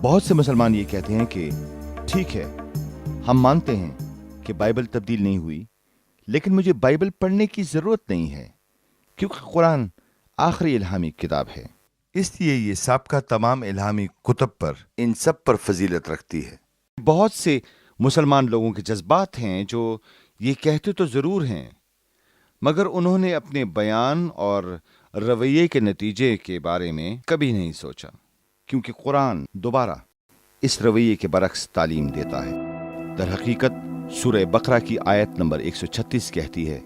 بہت سے مسلمان یہ کہتے ہیں کہ ٹھیک ہے، ہم مانتے ہیں کہ بائبل تبدیل نہیں ہوئی، لیکن مجھے بائبل پڑھنے کی ضرورت نہیں ہے کیونکہ قرآن آخری الہامی کتاب ہے، اس لیے یہ سابقہ تمام الہامی کتب پر ان سب پر فضیلت رکھتی ہے۔ بہت سے مسلمان لوگوں کے جذبات ہیں جو یہ کہتے تو ضرور ہیں، مگر انہوں نے اپنے بیان اور رویے کے نتیجے کے بارے میں کبھی نہیں سوچا، کیونکہ قرآن دوبارہ اس رویے کے برعکس تعلیم دیتا ہے۔ در حقیقت سورہ بقرہ کی آیت نمبر 136 کہتی ہے،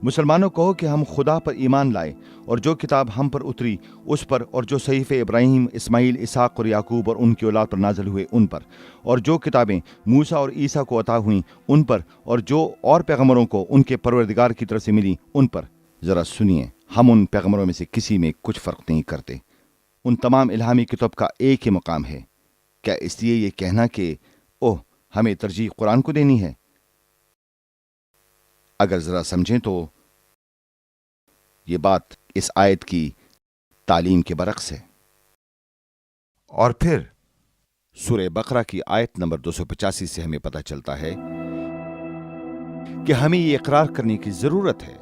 مسلمانوں کہو کہ ہم خدا پر ایمان لائے اور جو کتاب ہم پر اتری اس پر، اور جو صحیفے ابراہیم، اسماعیل، اسحاق اور یعقوب اور ان کی اولاد پر نازل ہوئے ان پر، اور جو کتابیں موسیٰ اور عیسیٰ کو عطا ہوئیں ان پر، اور جو اور پیغمبروں کو ان کے پروردگار کی طرف سے ملی ان پر۔ ذرا سنیے، ہم ان پیغمبروں میں سے کسی میں کچھ فرق نہیں کرتے۔ ان تمام الہامی کتب کا ایک ہی مقام ہے۔ کیا اس لیے یہ کہنا کہ اوہ ہمیں ترجیح قرآن کو دینی ہے؟ اگر ذرا سمجھیں تو یہ بات اس آیت کی تعلیم کے برعکس ہے۔ اور پھر سورہ بقرہ کی آیت نمبر 285 سے ہمیں پتہ چلتا ہے کہ ہمیں یہ اقرار کرنے کی ضرورت ہے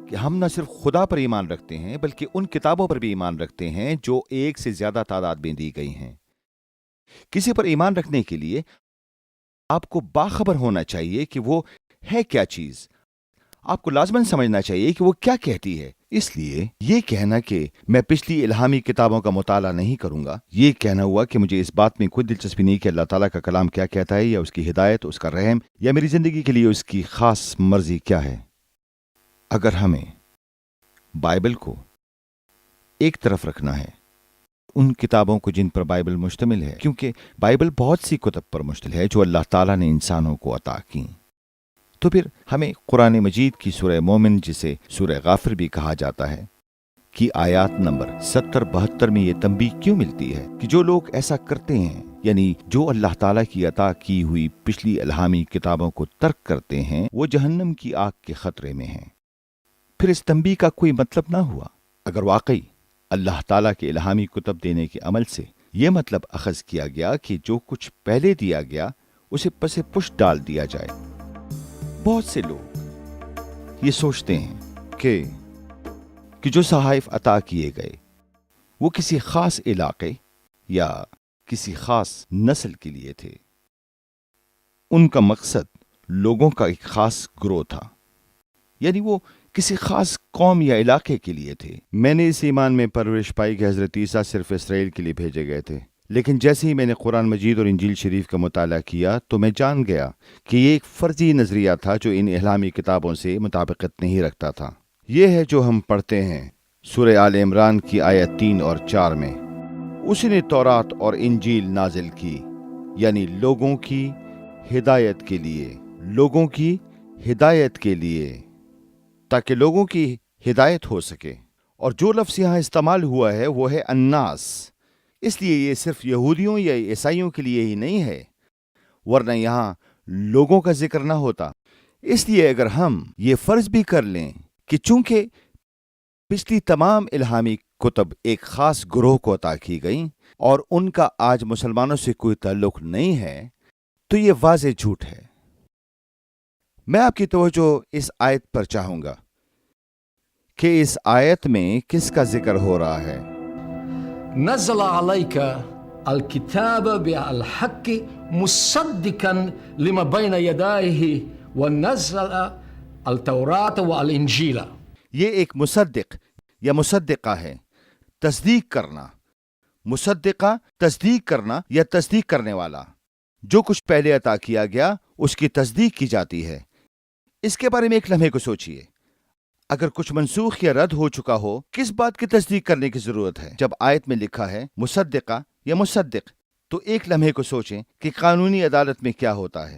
کہ ہم نہ صرف خدا پر ایمان رکھتے ہیں بلکہ ان کتابوں پر بھی ایمان رکھتے ہیں جو ایک سے زیادہ تعداد میں دی گئی ہیں۔ کسی پر ایمان رکھنے کے لیے آپ کو باخبر ہونا چاہیے کہ وہ ہے کیا چیز، آپ کو لازماً سمجھنا چاہیے کہ وہ کیا کہتی ہے۔ اس لیے یہ کہنا کہ میں پچھلی الہامی کتابوں کا مطالعہ نہیں کروں گا، یہ کہنا ہوا کہ مجھے اس بات میں کوئی دلچسپی نہیں کہ اللہ تعالیٰ کا کلام کیا کہتا ہے، یا اس کی ہدایت، اس کا رحم، یا میری زندگی کے لیے اس کی خاص مرضی کیا ہے۔ اگر ہمیں بائبل کو ایک طرف رکھنا ہے، ان کتابوں کو جن پر بائبل مشتمل ہے، کیونکہ بائبل بہت سی کتب پر مشتمل ہے جو اللہ تعالیٰ نے انسانوں کو عطا کی، تو پھر ہمیں قرآن مجید کی سورہ مومن، جسے سورہ غافر بھی کہا جاتا ہے، کی آیات نمبر 70-72 میں یہ تنبیہ کیوں ملتی ہے کہ جو لوگ ایسا کرتے ہیں، یعنی جو اللہ تعالیٰ کی عطا کی ہوئی پچھلی الہامی کتابوں کو ترک کرتے ہیں، وہ جہنم کی آگ کے خطرے میں ہیں۔ پھر اس تنبیہ کا کوئی مطلب نہ ہوا اگر واقعی اللہ تعالیٰ کے الہامی کتب دینے کے عمل سے یہ مطلب اخذ کیا گیا کہ جو کچھ پہلے دیا گیا اسے پس پش ڈال دیا جائے۔ بہت سے لوگ یہ سوچتے ہیں کہ جو صحائف عطا کیے گئے وہ کسی خاص علاقے یا کسی خاص نسل کے لیے تھے۔ ان کا مقصد لوگوں کا ایک خاص گروہ تھا، یعنی وہ کسی خاص قوم یا علاقے کے لیے تھے۔ میں نے اس ایمان میں پرورش پائی کہ حضرت عیسیٰ صرف اسرائیل کے لیے بھیجے گئے تھے، لیکن جیسے ہی میں نے قرآن مجید اور انجیل شریف کا مطالعہ کیا تو میں جان گیا کہ یہ ایک فرضی نظریہ تھا جو ان الہامی کتابوں سے مطابقت نہیں رکھتا تھا۔ یہ ہے جو ہم پڑھتے ہیں سورہ آل عمران کی آیت 3 اور 4 میں، اسی نے تورات اور انجیل نازل کی، یعنی لوگوں کی ہدایت کے لیے، لوگوں کی ہدایت کے لیے، تاکہ لوگوں کی ہدایت ہو سکے۔ اور جو لفظ یہاں استعمال ہوا ہے وہ ہے الناس، اس لیے یہ صرف یہودیوں یا عیسائیوں کے لیے ہی نہیں ہے، ورنہ یہاں لوگوں کا ذکر نہ ہوتا۔ اس لیے اگر ہم یہ فرض بھی کر لیں کہ چونکہ پچھلی تمام الہامی کتب ایک خاص گروہ کو عطا کی گئیں اور ان کا آج مسلمانوں سے کوئی تعلق نہیں ہے، تو یہ واضح جھوٹ ہے۔ میں آپ کی توجہ اس آیت پر چاہوں گا کہ اس آیت میں کس کا ذکر ہو رہا ہے۔ نزل عليك الكتاب بالحق مصدقا لما بين يديه ونزل التوراة والإنجيل۔ یہ ایک مصدق یا مصدقہ ہے، تصدیق کرنا، مصدقہ تصدیق کرنا یا تصدیق کرنے والا۔ جو کچھ پہلے عطا کیا گیا اس کی تصدیق کی جاتی ہے۔ اس کے بارے میں ایک لمحے کو سوچئے، اگر کچھ منسوخ یا رد ہو چکا ہو، کس بات کی تصدیق کرنے کی ضرورت ہے؟ جب آیت میں لکھا ہے مصدقہ یا مصدق، تو ایک لمحے کو سوچیں کہ قانونی عدالت میں کیا ہوتا ہے۔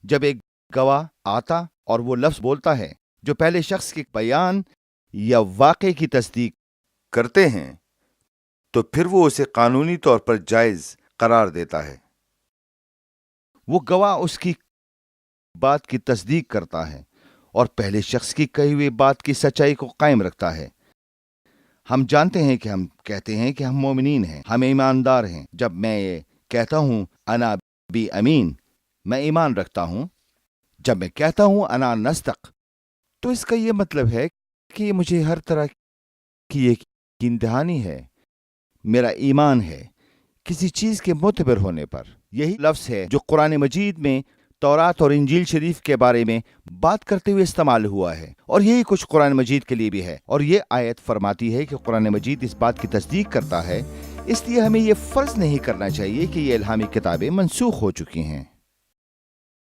جب ایک گواہ آتا اور وہ لفظ بولتا ہے جو پہلے شخص کے بیان یا واقعے کی تصدیق کرتے ہیں، تو پھر وہ اسے قانونی طور پر جائز قرار دیتا ہے۔ وہ گواہ اس کی بات کی تصدیق کرتا ہے اور پہلے شخص کی کہی ہوئی بات کی سچائی کو قائم رکھتا ہے۔ ہم جانتے ہیں کہ ہم کہتے ہیں کہ ہم مومنین ہیں، ہم ایماندار ہیں، جب میں کہتا ہوں انا بی امین، میں ایمان رکھتا ہوں، جب میں کہتا ہوں انا نصدق، تو اس کا یہ مطلب ہے کہ یہ مجھے ہر طرح کی یقین دہانی ہے، میرا ایمان ہے کسی چیز کے معتبر ہونے پر۔ یہی لفظ ہے جو قرآن مجید میں تورات اور انجیل شریف کے بارے میں بات کرتے ہوئے استعمال ہوا ہے، اور یہی کچھ قرآن مجید کے لیے بھی ہے۔ اور یہ آیت فرماتی ہے کہ قرآن مجید اس بات کی تصدیق کرتا ہے، اس لیے ہمیں یہ فرض نہیں کرنا چاہیے کہ یہ الہامی کتابیں منسوخ ہو چکی ہیں۔